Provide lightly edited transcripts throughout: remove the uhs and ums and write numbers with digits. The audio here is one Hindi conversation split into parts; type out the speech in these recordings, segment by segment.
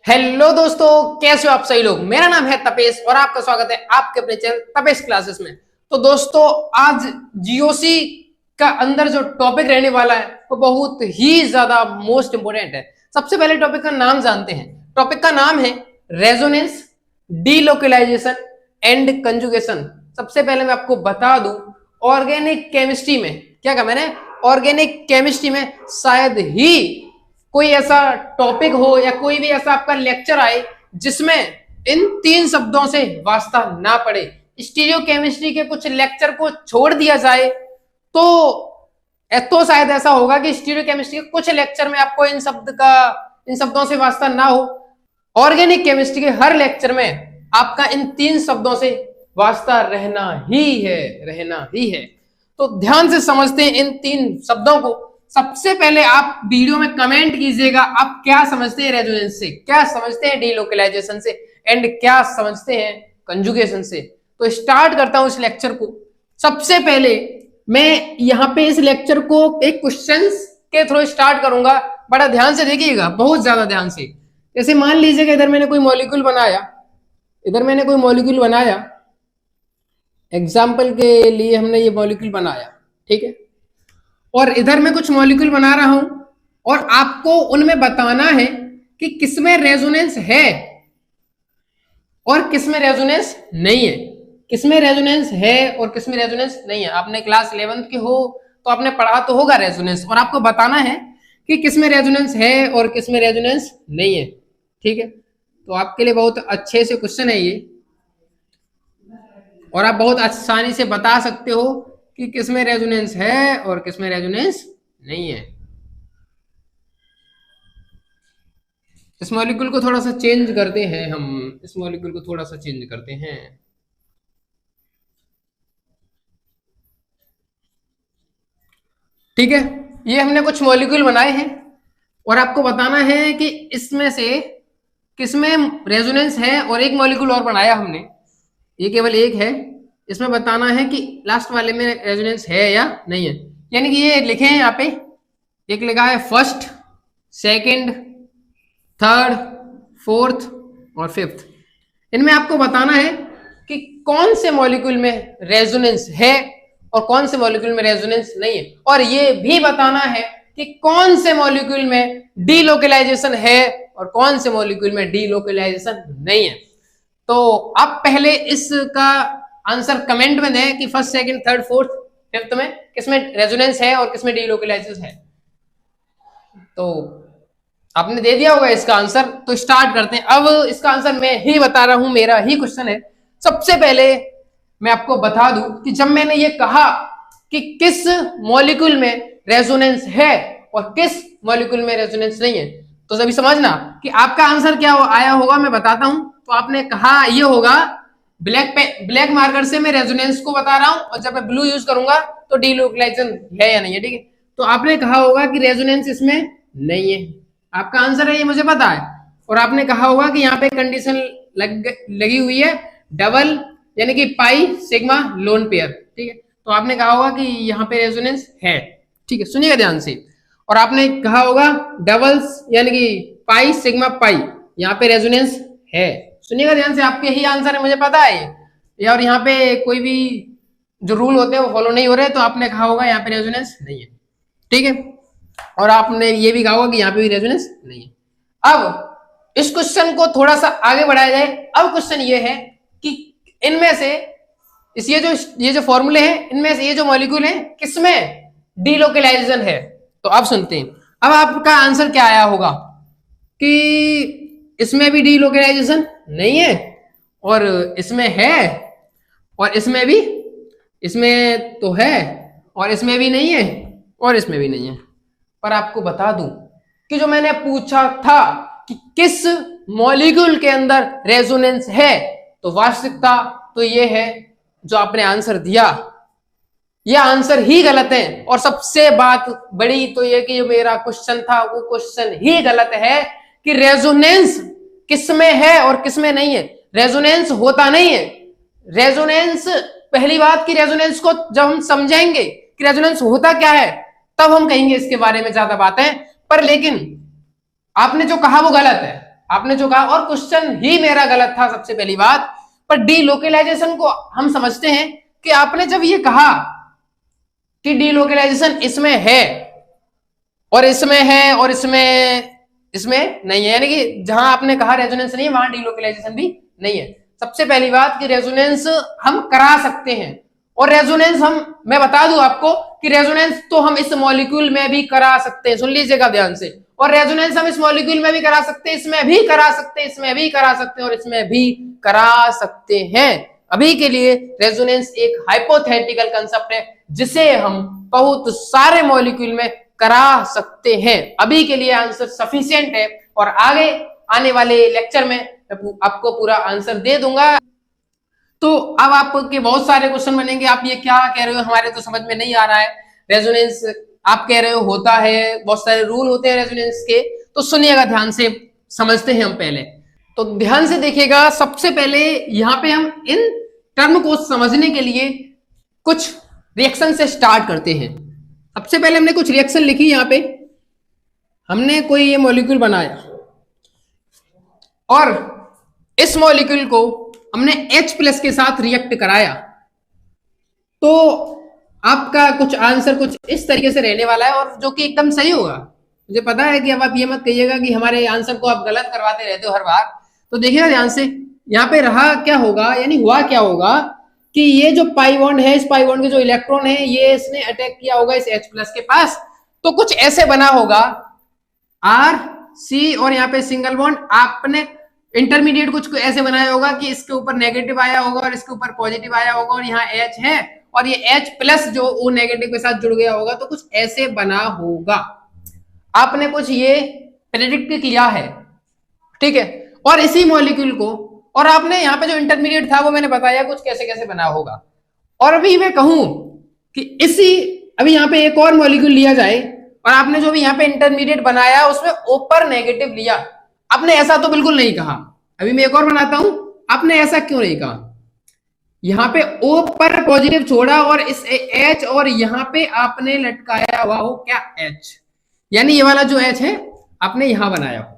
हेलो दोस्तों, कैसे हो आप सही लोग। मेरा नाम है तपेश और आपका स्वागत है आपके अपने चैनल तपेश क्लासेस में। तो दोस्तों, आज जीओसी का अंदर जो टॉपिक रहने वाला है वो बहुत ही ज्यादा मोस्ट इंपोर्टेंट है। सबसे पहले टॉपिक का नाम जानते हैं। टॉपिक का नाम है रेजोनेंस, डीलोकलाइजेशन एंड कंजुगेशन। सबसे पहले मैं आपको बता दूं, ऑर्गेनिक केमिस्ट्री में क्या कहा मैंने, ऑर्गेनिक केमिस्ट्री में शायद ही कोई ऐसा टॉपिक हो या कोई भी ऐसा आपका लेक्चर आए जिसमें इन तीन शब्दों से वास्ता ना पड़े। स्टीरियो केमिस्ट्री के कुछ लेक्चर को छोड़ दिया जाए तो शायद ऐसा होगा कि स्टीरियो केमिस्ट्री के कुछ लेक्चर में आपको इन शब्दों से वास्ता ना हो। ऑर्गेनिक केमिस्ट्री के हर लेक्चर में आपका इन तीन शब्दों से वास्ता रहना ही है। तो ध्यान से समझते हैं इन तीन शब्दों को। सबसे पहले आप वीडियो में कमेंट कीजिएगा, आप क्या समझते हैं रेजोनेंस से, क्या समझते हैं डीलोकलाइजेशन से एंड क्या समझते हैं कंजुगेशन से। तो स्टार्ट करता हूं इस लेक्चर को। सबसे पहले मैं यहाँ पे इस लेक्चर को एक क्वेश्चंस के थ्रू स्टार्ट करूंगा। बड़ा ध्यान से देखिएगा, बहुत ज्यादा ध्यान से। जैसे मान लीजिएगा इधर मैंने कोई मॉलिक्यूल बनाया, एग्जाम्पल के लिए हमने ये मॉलिक्यूल बनाया, ठीक है। और इधर मैं कुछ मॉलिक्यूल बना रहा हूं और आपको उनमें बताना है कि किसमें रेजोनेंस है और किसमें रेजोनेंस नहीं है, किसमें रेजोनेंस है और किसमें रेजोनेंस नहीं है। आपने क्लास 11th के हो तो आपने पढ़ा तो होगा रेजोनेंस, और आपको बताना है कि किसमें रेजोनेंस है और किसमें रेजोनेंस नहीं है, ठीक है। तो आपके लिए बहुत अच्छे से क्वेश्चन है ये, और आप बहुत आसानी से बता सकते हो कि किसमें रेजोनेंस है और किसमें रेजोनेंस नहीं है। इस मॉलिक्यूल को थोड़ा सा चेंज करते हैं, हम इस मॉलिक्यूल को थोड़ा सा चेंज करते हैं। ठीक है, ये हमने कुछ मॉलिक्यूल बनाए हैं और आपको बताना है कि इसमें से किसमें रेजोनेंस है। और एक मॉलिक्यूल और बनाया हमने, ये केवल एक है, इसमें बताना है कि लास्ट वाले में रेजोनेंस है या नहीं है। यानी कि ये लिखे हैं यहाँ पे, एक लिखा है फर्स्ट, सेकंड, थर्ड, फोर्थ और फिफ्थ। इनमें आपको बताना है कि कौन से मॉलिक्यूल में रेजोनेंस है और कौन से मॉलिक्यूल में रेजोनेंस नहीं है। और ये भी बताना है कि कौन से मॉलिक्यूल में डीलोकलाइजेशन है और कौन से मॉलिक्यूल में डीलोकलाइजेशन नहीं है। तो आप पहले इसका आंसर कमेंट में दें कि first, second, third, fourth, fifth में किसमें रेजोनेंस है और किसमें डीलोकलाइजेशन है। तो आपने दे दिया होगा इसका आंसर। तो स्टार्ट करते हैं। अब इसका आंसर मैं ही बता रहा हूं, मेरा ही क्वेश्चन है। सबसे पहले मैं आपको बता दूं कि जब मैंने ये कहा कि किस मॉलिक्यूल में रेजोनेंस है और किस मॉलिक्यूल में रेजोनेंस नहीं है, तो सभी समझना कि आपका आंसर क्या आया होगा, मैं बताता हूं। तो आपने कहा ये होगा, ब्लैक मार्कर से मैं रेजोनेंस को बता रहा हूं और जब मैं ब्लू यूज करूंगा तो डीलोकलाइजेशन है या नहीं है, ठीक है। तो आपने कहा होगा कि रेजोनेंस इसमें नहीं है, आपका आंसर है ये मुझे पता है। और आपने कहा होगा कि यहाँ पे कंडीशन लगी हुई है डबल, यानी कि पाई सिग्मा लोन पेयर, ठीक है। तो आपने कहा होगा कि यहाँ पे रेजोनेंस है, ठीक है, सुनिएगा ध्यान से। और आपने कहा होगा डबल्स यानी कि पाई सिग्मा पाई, यहाँ पे रेजोनेंस है, सुनिएगा ध्यान से। आपके ही आंसर है मुझे पता है। और यहाँ पे कोई भी जो रूल होते हैं वो फॉलो नहीं हो रहे, तो आपने कहा होगा यहाँ पे रेजोनेंस नहीं है, ठीक है। और आपने ये भी कहा होगा कि यहाँ पे भी रेजोनेंस नहीं है। अब इस क्वेश्चन को थोड़ा सा आगे बढ़ाया जाए। अब क्वेश्चन ये है कि इनमें से ये जो फॉर्मूले हैं, इनमें से ये जो मॉलिक्यूल है किसमें डीलोकलाइजेशन है। तो अब सुनते हैं, अब आपका आंसर क्या आया होगा कि इसमें भी डीलोकलाइजेशन नहीं है और इसमें है और इसमें तो है और इसमें भी नहीं है और इसमें भी नहीं है। पर आपको बता दूं कि जो मैंने पूछा था कि किस मॉलिक्यूल के अंदर रेजोनेंस है, तो वास्तविकता तो ये है जो आपने आंसर दिया, यह आंसर ही गलत है। और सबसे बात बड़ी तो ये कि जो मेरा क्वेश्चन था वो क्वेश्चन ही गलत है कि रेजोनेंस किसमें है और किसमें नहीं है। रेजोनेंस होता नहीं है। रेजोनेंस, पहली बात कि रेजोनेंस को जब हम समझेंगे कि रेजोनेंस होता क्या है तब हम कहेंगे इसके बारे में ज्यादा बातें। पर लेकिन आपने जो कहा वो गलत है। आपने जो कहा, और क्वेश्चन ही मेरा गलत था सबसे पहली बात। पर डीलोकलाइजेशन को हम समझते हैं कि आपने जब ये कहा कि डीलोकलाइजेशन इसमें है और इसमें है और इसमें नहीं है, यानी कि जहां आपने कहा रेजोनेंस नहीं है वहां डीलोकलाइजेशन भी नहीं है। सबसे पहली बात कि रेजोनेंस हम करा सकते हैं, और रेजोनेंस मैं बता दूं आपको कि रेजोनेंस तो हम इस मॉलिक्यूल में भी करा सकते हैं, सुन लीजिएगा ध्यान से। और रेजोनेंस हम इस मॉलिक्यूल में भी करा सकते हैं, इसमें भी करा सकते हैं, इसमें भी करा सकते हैं और इसमें भी करा सकते हैं। अभी के लिए रेजोनेंस एक हाइपोथेटिकल कंसेप्ट है जिसे हम बहुत सारे मॉलिक्यूल में करा सकते हैं। अभी के लिए आंसर सफिशिएंट है, और आगे आने वाले लेक्चर में आपको पूरा आंसर दे दूंगा। तो अब आपके बहुत सारे क्वेश्चन बनेंगे, आप ये क्या कह रहे हो, हमारे तो समझ में नहीं आ रहा है। रेजोनेंस आप कह रहे हो होता है, बहुत सारे रूल होते हैं रेजोनेंस के, तो सुनिएगा ध्यान से, समझते हैं हम पहले। तो ध्यान से देखिएगा, सबसे पहले यहाँ पे हम इन टर्म को समझने के लिए कुछ रिएक्शन से स्टार्ट करते हैं। सबसे पहले हमने कुछ रिएक्शन लिखी, यहाँ पे हमने कोई ये मॉलिक्यूल बनाया और इस मॉलिक्यूल को हमने H+ के साथ रिएक्ट कराया, तो आपका कुछ आंसर कुछ इस तरीके से रहने वाला है, और जो कि एकदम सही होगा। मुझे पता है कि अब आप ये मत कहिएगा कि हमारे आंसर को आप गलत करवाते रहते हो हर बार। तो देखिएगा ध्यान से, यहाँ पे रहा क्या होगा, यानी हुआ क्या होगा कि ये जो पाई बॉन्ड है, इस पाई बॉन्ड के जो इलेक्ट्रॉन है ये इसने अटैक किया होगा इस H+ के पास, तो कुछ ऐसे बना होगा RC, और यहाँ पे सिंगल बॉन्ड आपने इंटरमीडिएट कुछ ऐसे बनाया होगा कि इसके ऊपर नेगेटिव आया होगा और इसके ऊपर पॉजिटिव आया होगा, और यहाँ H है और ये H+ जो वो नेगेटिव के साथ जुड़ गया होगा, तो कुछ ऐसे बना होगा। आपने कुछ ये प्रेडिक्ट किया है, ठीक है, और इसी मॉलिक्यूल को, और आपने यहाँ पे जो इंटरमीडिएट था वो मैंने बताया कुछ कैसे कैसे बना होगा। और अभी मैं कहूं कि अभी यहाँ पे एक और मॉलिक्यूल लिया जाए, और आपने जो भी यहाँ पे इंटरमीडिएट बनाया उसमें ऊपर नेगेटिव लिया, आपने ऐसा तो बिल्कुल नहीं कहा। अभी मैं एक और बनाता हूं, आपने ऐसा क्यों नहीं कहा, यहाँ पे O पर पॉजिटिव छोड़ा और इस H और यहाँ पे आपने लटकाया हुआ हो क्या H, यानी ये वाला जो H है आपने यहां बनाया हो।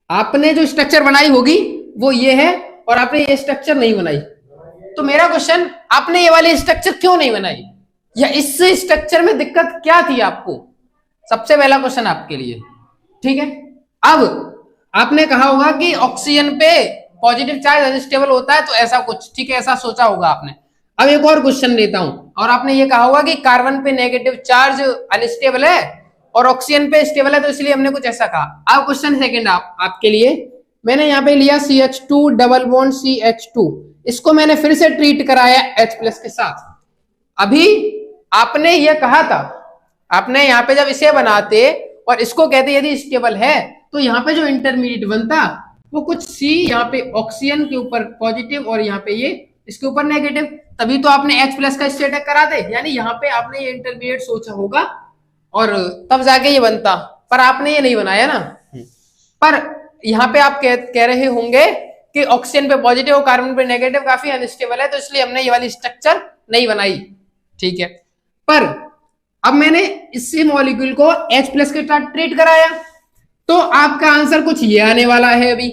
आपने जो स्ट्रक्चर बनाई होगी वो ये है, और आपने ये स्ट्रक्चर नहीं बनाई। तो मेरा क्वेश्चन, आपने ये वाली स्ट्रक्चर क्यों नहीं बनाई, या इस स्ट्रक्चर में दिक्कत क्या थी आपको? सबसे पहला क्वेश्चन आपके लिए, ठीक है। अब आपने कहा होगा कि ऑक्सीजन पे पॉजिटिव चार्ज अनस्टेबल होता है, तो ऐसा कुछ, ठीक है, ऐसा सोचा होगा आपने। अब एक और क्वेश्चन लेता हूं, और आपने ये कहा होगा कि कार्बन पे नेगेटिव चार्ज अनस्टेबल है और ऑक्सीजन पे स्टेबल है, तो इसलिए हमने कुछ ऐसा कहा। अब क्वेश्चन सेकंड आपके लिए, मैंने यहाँ पे लिया CH2 डबल बॉन्ड CH2, इसको मैंने फिर से ट्रीट कराया H+ के साथ। अभी आपने ये कहा था, आपने यहाँ पे जब इसे बनाते और इसको कहते यदि स्टेबल है, तो यहाँ पे जो इंटरमीडिएट बनता वो कुछ C यहाँ पे ऑक्सीजन के ऊपर पॉजिटिव और यहाँ पे ये इसके ऊपर नेगेटिव, तभी तो आपने H+ का स्टेट करा दे, यानी यहाँ पे आपने ये इंटरमीडिएट सोचा होगा और तब जाके ये बनता, पर आपने ये नहीं बनाया ना। पर यहाँ पे आप कह रहे होंगे कि ऑक्सीजन पे पॉजिटिव और कार्बन पे नेगेटिव काफी अनस्टेबल है, तो इसलिए हमने ये वाली स्ट्रक्चर नहीं बनाई, ठीक है। पर अब मैंने इसी मॉलिक्यूल को H+ के साथ ट्रीट कराया, तो आपका आंसर कुछ ये आने वाला है अभी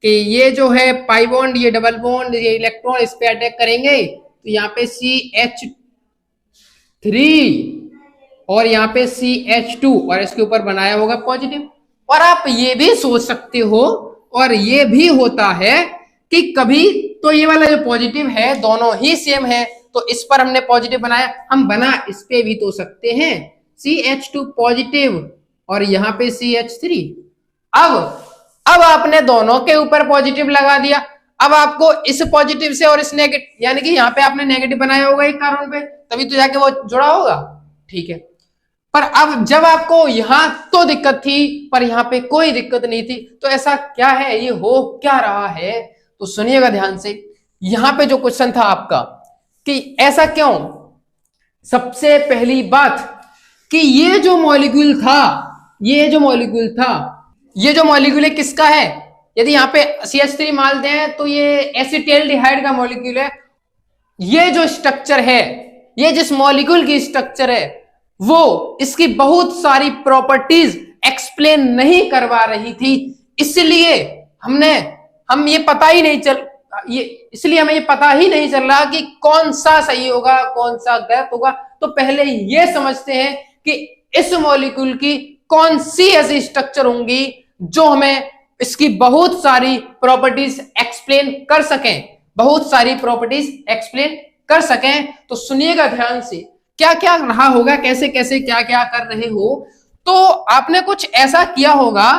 कि ये जो है पाई बॉन्ड, ये डबल बॉन्ड, ये इलेक्ट्रॉन इस पे अटैक करेंगे, तो यहाँ पे CH3 और यहाँ पे CH2 और इसके ऊपर बनाया होगा पॉजिटिव। और आप ये भी सोच सकते हो, और ये भी होता है कि कभी तो ये वाला जो पॉजिटिव है दोनों ही सेम है, तो इस पर हमने पॉजिटिव बनाया, हम बना इस पे भी तो सकते हैं CH2 पॉजिटिव और यहाँ पे CH3। अब आपने दोनों के ऊपर पॉजिटिव लगा दिया, अब आपको इस पॉजिटिव से और इस नेगेटिव, यानी कि यहाँ पे आपने नेगेटिव बनाया होगा एक कार्बन पे, तभी तो जाके वो जुड़ा होगा, ठीक है। पर अब जब आपको यहाँ तो दिक्कत थी पर यहाँ पे कोई दिक्कत नहीं थी, तो ऐसा क्या है, ये हो क्या रहा है? तो सुनिएगा ध्यान से, यहाँ पे जो क्वेश्चन था आपका कि ऐसा क्यों, सबसे पहली बात कि ये जो मॉलिक्यूल है किसका है? यदि यहाँ पे CH3 मान दें तो ये एसिटाल्डिहाइड का मॉलिक्यूल है। ये जो स्ट्रक्चर है, ये जिस मॉलिक्यूल की स्ट्रक्चर है, वो इसकी बहुत सारी प्रॉपर्टीज एक्सप्लेन नहीं करवा रही थी, इसलिए हम ये पता ही नहीं चल ये इसलिए हमें ये पता ही नहीं चल रहा कि कौन सा सही होगा कौन सा गलत होगा। तो पहले ये समझते हैं कि इस मॉलिक्यूल की कौन सी ऐसी स्ट्रक्चर होंगी जो हमें इसकी बहुत सारी प्रॉपर्टीज एक्सप्लेन कर सकें, बहुत सारी प्रॉपर्टीज एक्सप्लेन कर सकें। तो सुनिएगा ध्यान से, क्या क्या रहा होगा, कैसे कैसे क्या क्या कर रहे हो। तो आपने कुछ ऐसा किया होगा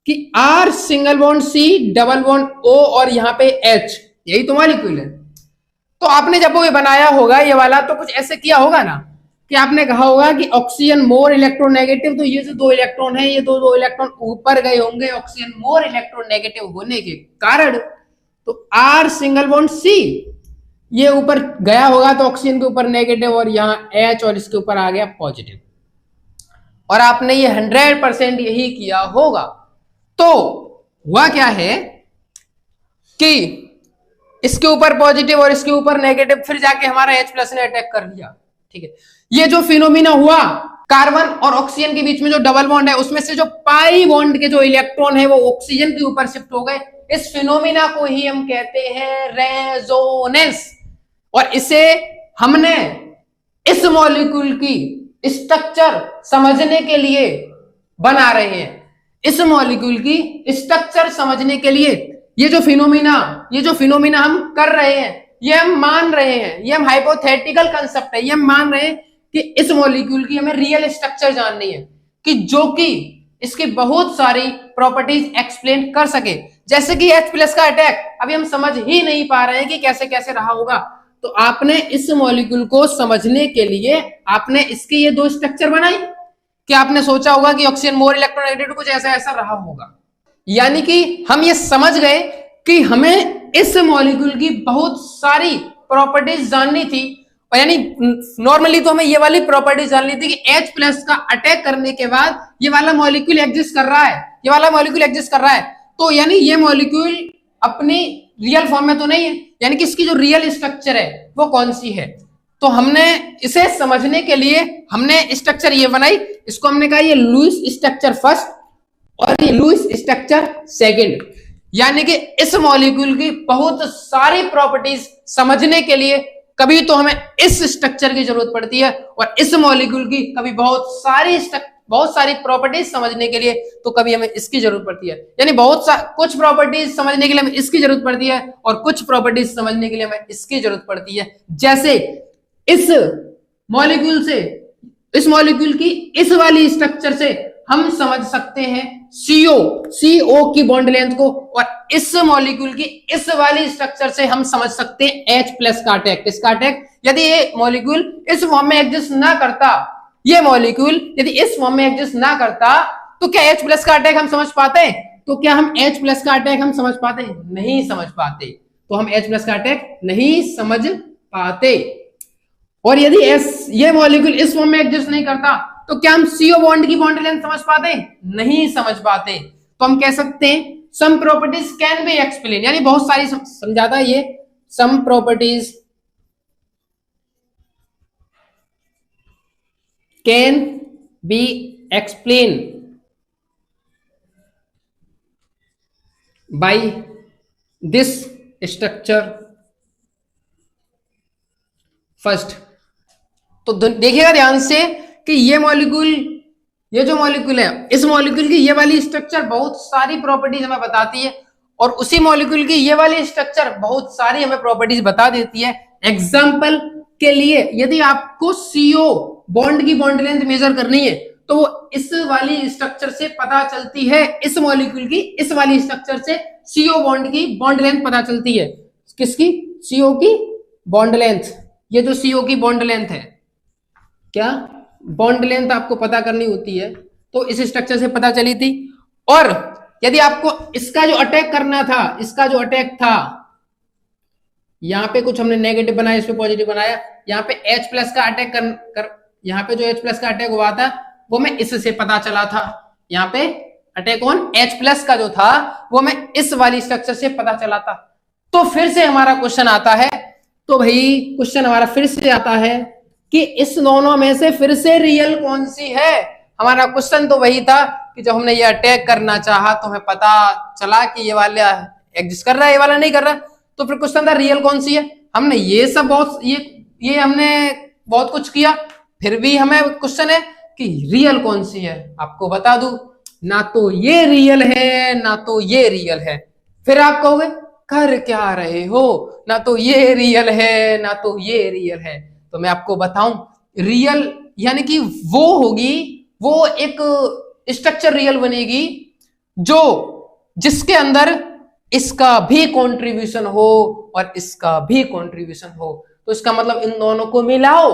कि R single bond C double bond O और यहां पे H, यही तो मॉलिक्यूल है। तो आपने जब वो ये बनाया होगा ये वाला, तो कुछ ऐसे किया होगा ना कि आपने कहा होगा कि ऑक्सीजन मोर इलेक्ट्रोनेगेटिव, तो ये जो दो इलेक्ट्रॉन है ये दो इलेक्ट्रॉन ऊपर गए होंगे ऑक्सीजन मोर इलेक्ट्रोनेगेटिव होने के कारण। तो R सिंगल बॉन्ड C ये ऊपर गया होगा तो ऑक्सीजन के ऊपर नेगेटिव और यहाँ H और इसके ऊपर आ गया पॉजिटिव, और आपने ये 100% यही किया होगा। तो हुआ क्या है कि इसके ऊपर पॉजिटिव और इसके ऊपर नेगेटिव, फिर जाके हमारा H+ ने अटैक कर दिया। ठीक है, ये जो फिनोमिना हुआ कार्बन और ऑक्सीजन के बीच में जो डबल बॉन्ड है उसमें से जो पाई बॉन्ड के जो इलेक्ट्रॉन है वो ऑक्सीजन के ऊपर शिफ्ट हो गए। इस फिनोमिना को ही हम कहते हैं रेजोनेंस, और इसे हमने इस मॉलिक्यूल की स्ट्रक्चर समझने के लिए बना रहे हैं। इस मॉलिक्यूल की स्ट्रक्चर समझने के लिए ये जो फिनोमिना हम कर रहे हैं, ये हम मान रहे हैं, ये हम हाइपोथेटिकल कंसेप्ट है, ये हम मान रहे हैं कि इस मॉलिक्यूल की हमें रियल स्ट्रक्चर जाननी है कि जो कि इसकी बहुत सारी प्रॉपर्टीज एक्सप्लेन कर सके। जैसे कि H+ का अटैक अभी हम समझ ही नहीं पा रहे हैं कि कैसे कैसे रहा होगा। तो आपने इस मॉलिक्यूल को समझने के लिए आपने इसकी ये दो स्ट्रक्चर बनाई कि आपने सोचा होगा कि ऑक्सीजन मोर इलेक्ट्रोनेगेटिव कुछ ऐसा ऐसा रहा होगा, यानी कि हम ये समझ गए कि हमें इस मॉलिक्यूल की बहुत सारी प्रॉपर्टीज जाननी थी। और यानी नॉर्मली तो हमें ये वाली प्रॉपर्टीज जाननी थी कि H+ का अटैक करने के बाद ये वाला मॉलिक्यूल एग्जिस्ट कर रहा है, ये वाला मॉलिक्यूल एग्जिस्ट कर रहा है। तो यानी ये मॉलिक्यूल अपनी रियल फॉर्म में तो नहीं है, यानी कि इसकी जो रियल स्ट्रक्चर है वो कौन सी है। तो हमने इसे समझने के लिए हमने स्ट्रक्चर ये बनाई, इसको हमने कहा ये लुईस स्ट्रक्चर फर्स्ट और ये लुईस स्ट्रक्चर सेकंड। यानी कि इस मॉलिक्यूल की बहुत सारी प्रॉपर्टीज समझने के लिए कभी तो हमें इस स्ट्रक्चर की जरूरत पड़ती है, और इस मॉलिक्यूल की कभी बहुत सारी प्रॉपर्टीज समझने के लिए तो कभी हमें इसकी जरूरत पड़ती है। यानी कुछ प्रॉपर्टीज समझने के लिए हमें इसकी जरूरत पड़ती है और कुछ प्रॉपर्टीज समझने के लिए हमें इसकी जरूरत पड़ती है। जैसे इस मॉलिक्यूल की इस वाली स्ट्रक्चर से हम समझ सकते हैं CO की बॉन्ड लेंथ को, और इस मॉलिक्यूल की इस वाली स्ट्रक्चर से हम समझ सकते हैं H+ का अटैक। इसका अटैक यदि ये मॉलिक्यूल इस फॉर्म में एग्जिस्ट ना करता, ये मॉलिक्यूल यदि इस फॉर्म में एग्जिस्ट ना करता तो क्या H+ का अटैक हम समझ पाते? तो क्या हम H+ का अटैक हम समझ पाते? नहीं समझ पाते। तो हम H+ का अटैक नहीं समझ पाते। और यदि ये मॉलिक्यूल इस फॉर्म में एग्जिस्ट नहीं करता तो क्या हम CO बॉन्ड की बॉन्ड लेंथ समझ पाते? नहीं समझ पाते। तो हम कह सकते हैं some properties can be explain, यानी बहुत सारी समझाता है ये, some properties can be explain by this structure first. तो देखिएगा ध्यान से कि ये जो मॉलिक्यूल है, इस मॉलिक्यूल की ये वाली स्ट्रक्चर बहुत सारी प्रॉपर्टीज हमें बताती है, और उसी मॉलिक्यूल की ये वाली स्ट्रक्चर बहुत सारी हमें प्रॉपर्टीज बता देती है। एग्जांपल के लिए यदि आपको CO बॉन्ड की बॉन्ड लेंथ मेजर करनी है तो वो इस वाली स्ट्रक्चर से पता चलती है। इस मॉलिक्यूल की इस वाली स्ट्रक्चर से CO बॉन्ड की बॉन्ड लेंथ पता चलती है। किसकी? CO की बॉन्ड लेंथ। ये जो CO की बॉन्ड लेंथ है, क्या बॉन्ड लेंथ आपको पता करनी होती है तो इस स्ट्रक्चर से पता चली थी। और यदि आपको इसका जो अटैक करना था, इसका जो अटैक था, यहां पे कुछ हमने नेगेटिव बनाया, इस पे पॉजिटिव बनाया, यहाँ पे H+ का अटैक यहाँ पे जो H+ का अटैक हुआ था वो मैं इससे पता चला था। यहाँ पे अटैक ऑन H+ का जो था वो मैं इस वाली स्ट्रक्चर से पता चला था। तो फिर से हमारा क्वेश्चन आता है, तो भाई क्वेश्चन हमारा फिर से आता है कि इस दोनों में से फिर से रियल कौन सी है। हमारा क्वेश्चन तो वही था कि जब हमने ये अटैक करना चाहा तो हमें पता चला कि ये वाला एग्जिस्ट कर रहा है, ये वाला नहीं कर रहा, तो फिर क्वेश्चन था रियल कौन सी है। हमने ये सब बहुत ये हमने बहुत कुछ किया, फिर भी हमें क्वेश्चन है कि रियल कौन सी है। आपको बता दूं, ना तो ये रियल है ना तो ये रियल है। फिर आप कहोगे कर क्या रहे हो, ना तो ये रियल है ना तो ये रियल है। तो मैं आपको बताऊं, रियल यानी कि वो होगी, वो एक स्ट्रक्चर रियल बनेगी जो जिसके अंदर इसका भी कंट्रीब्यूशन हो और इसका भी कंट्रीब्यूशन हो। तो इसका मतलब इन दोनों को मिलाओ।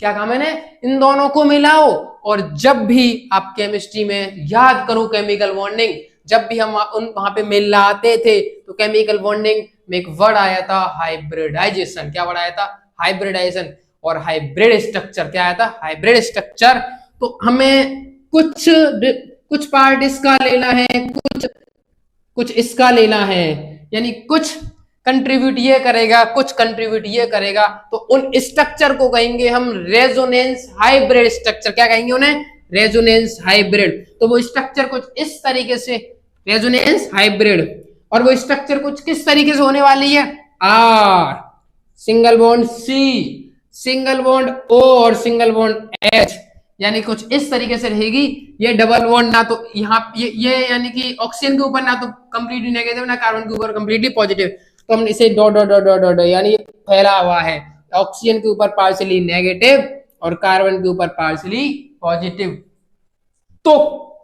क्या कहा मैंने? इन दोनों को मिलाओ। और जब भी आप केमिस्ट्री में याद करो केमिकल बॉन्डिंग, जब भी हम वहां पे मिलाते थे तो केमिकल बॉन्डिंग में एक वर्ड आया था हाइब्रिडाइजेशन। क्या वर्ड आया था? हाइब्रिडाइजेशन। और हाइब्रिड स्ट्रक्चर क्या आया था? Hybrid structure. तो हमें कुछ पार्ट इसका लेना है, कुछ इसका लेना है, यानी कुछ कंट्रीब्यूट ये करेगा, कुछ कंट्रीब्यूट ये करेगा। तो उन स्ट्रक्चर को कहेंगे हम रेजोनेंस हाइब्रिड स्ट्रक्चर। क्या कहेंगे उन्हें? Resonance hybrid. तो वो स्ट्रक्चर कुछ इस तरीके से, रेजोनेंस हाइब्रिड। और वो स्ट्रक्चर कुछ किस तरीके से होने वाली है? R single bond C, single bond O और सिंगल बॉन्ड एच, यानी कुछ इस तरीके से रहेगी। ये डबल बॉन्ड ना तो यहाँ ये यानी कि ऑक्सीजन के ऊपर ना तो कंप्लीटली नेगेटिव ना कार्बन के ऊपर कंप्लीटली पॉजिटिव, तो हम इसे डॉट डॉट डॉट डॉट यानी फैला हुआ है। ऑक्सीजन के ऊपर पार्शियली नेगेटिव और कार्बन के ऊपर पार्शियली पॉजिटिव। तो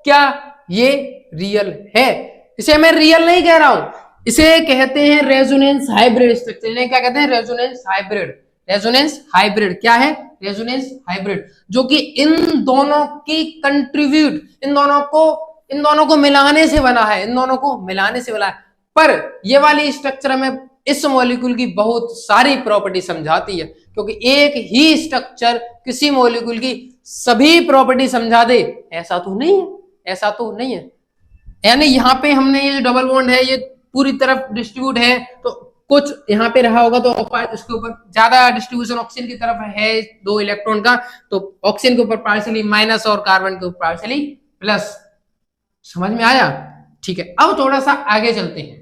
क्या ये रियल है? इसे मैं रियल नहीं कह रहा हूं, इसे कहते हैं रेजोनेंस हाइब्रिड स्ट्रक्चर। इन्हें क्या कहते हैं? Resonance hybrid. रेजोनेंस हाइब्रिड क्या है? रेजोनेंस हाइब्रिड, जो कि इन दोनों की कंट्रीब्यूट, इन दोनों को मिलाने से बना है, इन दोनों को मिलाने से बना है। पर ये वाली स्ट्रक्चर हमें इस मॉलिक्यूल की बहुत सारी प्रॉपर्टी समझाती है, क्योंकि एक ही स्ट्रक्चर किसी मॉलिक्यूल की सभी प्रॉपर्टी समझा दे ऐसा तो नहीं है, ऐसा तो नहीं है। यानी यहाँ पे हमने ये जो डबल बॉन्ड है ये पूरी तरफ डिस्ट्रीब्यूट है, तो कुछ यहाँ पे रहा होगा तो इसके ऊपर ज्यादा डिस्ट्रीब्यूशन ऑक्सीजन की तरफ है 2 इलेक्ट्रॉन का, तो ऑक्सीजन के ऊपर पार्शियली माइनस और कार्बन के ऊपर पार्शियली प्लस। समझ में आया? ठीक है, अब थोड़ा सा आगे चलते हैं।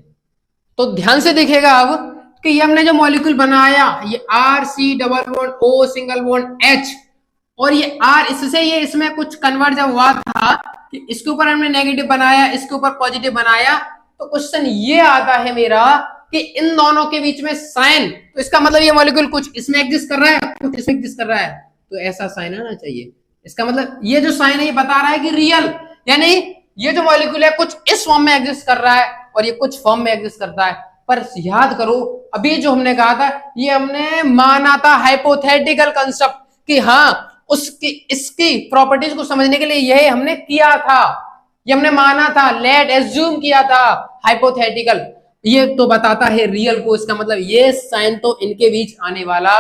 तो ध्यान से देखिएगा अब कि ये हमने जो मॉलिक्यूल बनाया, ये R C double bond O single bond H, और ये आर इससे ये इसमें कुछ कन्वर्ट जब हुआ था कि इसके ऊपर हमने नेगेटिव बनाया, इसके ऊपर पॉजिटिव बनाया, तो क्वेश्चन ये आता है मेरा कि इन दोनों के बीच में साइन, तो इसका मतलब ये मॉलिक्यूल कुछ इसमें एग्जिस्ट कर रहा है, कुछ इसमें एग्जिस्ट कर रहा है, तो ऐसा साइन आना चाहिए। इसका मतलब ये जो साइन है ये बता रहा है कि रियल, यानी ये जो मॉलिक्यूल है कुछ इस फॉर्म में एग्जिस्ट कर रहा है और ये कुछ फॉर्म में एग्जिस्ट करता है। पर याद करो अभी जो हमने कहा था, ये हमने माना था हाइपोथेटिकल कंसेप्ट कि हाँ उसकी इसकी प्रॉपर्टीज को समझने के लिए यह हमने किया था, ये हमने माना था, लेट एज्यूम किया था हाइपोथेटिकल। ये तो बताता है रियल को, इसका मतलब ये साइन तो इनके बीच आने वाला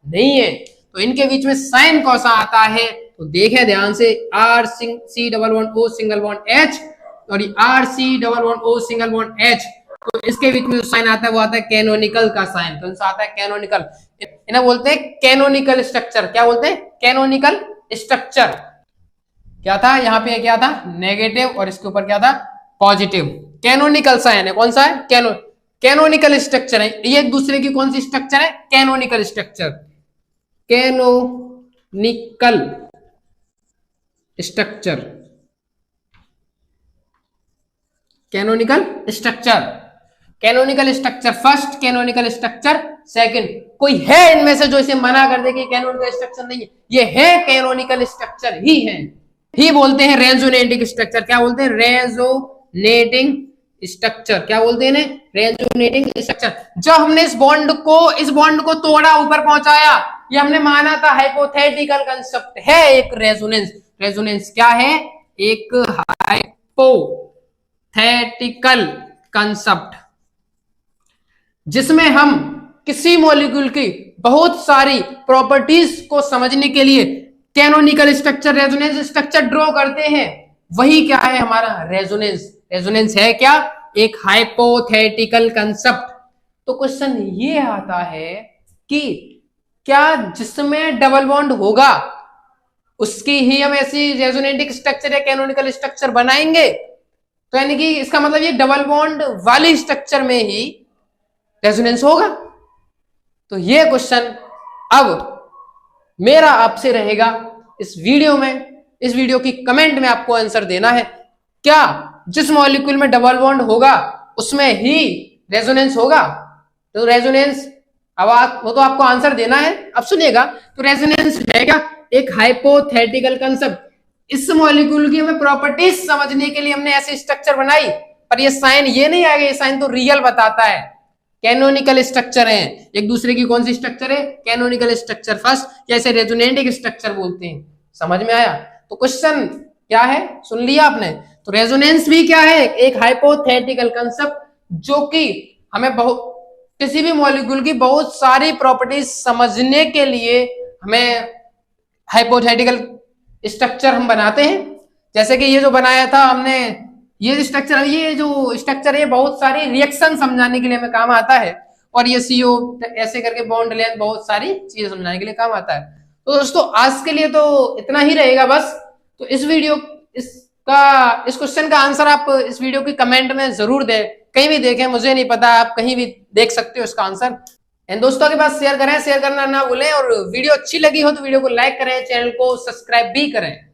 नहीं है। तो इनके बीच में साइन कौन सा आता है तो देखें ध्यान से, R C double bond O single bond H और R C double bond O single bond H, तो इसके बीच में जो साइन आता है वो आता है कैनोनिकल का साइन। कौन सा आता है? कैनोनिकल। इन्हें बोलते हैं कैनोनिकल स्ट्रक्चर। क्या बोलते हैं? Canonical structure. क्या था यहाँ पे? क्या था? नेगेटिव और इसके ऊपर क्या था? पॉजिटिव। कैनोनिकल साइन है। कौन सा है? कैनोनिकल स्ट्रक्चर है। ये एक दूसरे की कौन सी स्ट्रक्चर है? Canonical structure. Canonical structure, canonical structure, canonical structure first, canonical structure second. कोई है इनमें से जो इसे मना कर दे कि कैनोनिकल स्ट्रक्चर नहीं है? ये है कैनोनिकल स्ट्रक्चर ही है, ही बोलते हैं रेजोनेटिंग स्ट्रक्चर। क्या बोलते हैं? Resonating structure. क्या बोलते हैं इन्हें? Resonating structure. जब हमने इस बॉन्ड को तोड़ा, ऊपर पहुंचाया, ये हमने माना था हाइपोथेटिकल कंसेप्ट है एक रेजोनेंस। रेजोनेंस क्या है? एक हाइपोथेटिकल कंसेप्ट जिसमें हम किसी मॉलिक्यूल की बहुत सारी प्रॉपर्टीज को समझने के लिए canonical structure, resonance structure draw करते हैं। वही क्या है हमारा? रेजोनेंस। रेजोनेंस है क्या? एक हाइपोथेटिकल कंसेप्ट। तो क्वेश्चन ये आता है कि क्या जिसमें डबल बॉन्ड होगा उसकी ही हम ऐसी रेजोनेटिक स्ट्रक्चर या कैनोनिकल स्ट्रक्चर बनाएंगे। तो यानी कि इसका मतलब ये डबल बॉन्ड वाली स्ट्रक्चर में ही रेजोनेंस होगा। तो ये क्वेश्चन अब मेरा आपसे रहेगा इस वीडियो में, इस वीडियो की कमेंट में आपको आंसर देना है, क्या जिस मॉलिक्यूल में डबल बॉन्ड होगा उसमें ही रेजोनेंस होगा? तो रेजोनेंस अब वो तो आपको आंसर देना है। अब सुनिएगा, तो रेजोनेंस है क्या? एक हाइपोथेटिकल कंसेप्ट। इस मॉलिक्यूल की हमें प्रॉपर्टीज समझने के लिए हमने ऐसे स्ट्रक्चर बनाई, पर ये साइन ये नहीं आएगा, ये साइन तो रियल बताता है। कैनोनिकल स्ट्रक्चर है एक दूसरे की, कौन सी स्ट्रक्चर है? कैनोनिकल स्ट्रक्चर फर्स्ट, जैसे रेजोनेटिक स्ट्रक्चर बोलते हैं। समझ में आया? तो क्वेश्चन क्या है सुन लिया आपने। तो रेजोनेंस भी क्या है? एक हाइपोथेटिकल कंसेप्ट जो कि हमें बहुत किसी भी मॉलिक्यूल की बहुत सारी प्रॉपर्टीज समझने के लिए हमें हाइपोथेटिकल स्ट्रक्चर हम बनाते हैं। जैसे कि ये जो बनाया था हमने, ये जो स्ट्रक्चर है बहुत सारी रिएक्शन समझाने के लिए हमें काम आता है, और ये सीओ ऐसे करके बॉन्ड लेंथ बहुत सारी चीजें समझाने के लिए काम आता है। तो दोस्तों आज के लिए तो इतना ही रहेगा बस। तो इस क्वेश्चन का आंसर आप इस वीडियो की कमेंट में जरूर दें, कहीं भी देखें, मुझे नहीं पता, आप कहीं भी देख सकते हो इसका आंसर। एंड दोस्तों के पास शेयर करें, शेयर करना ना भूलें, और वीडियो अच्छी लगी हो तो वीडियो को लाइक करें, चैनल को सब्सक्राइब भी करें।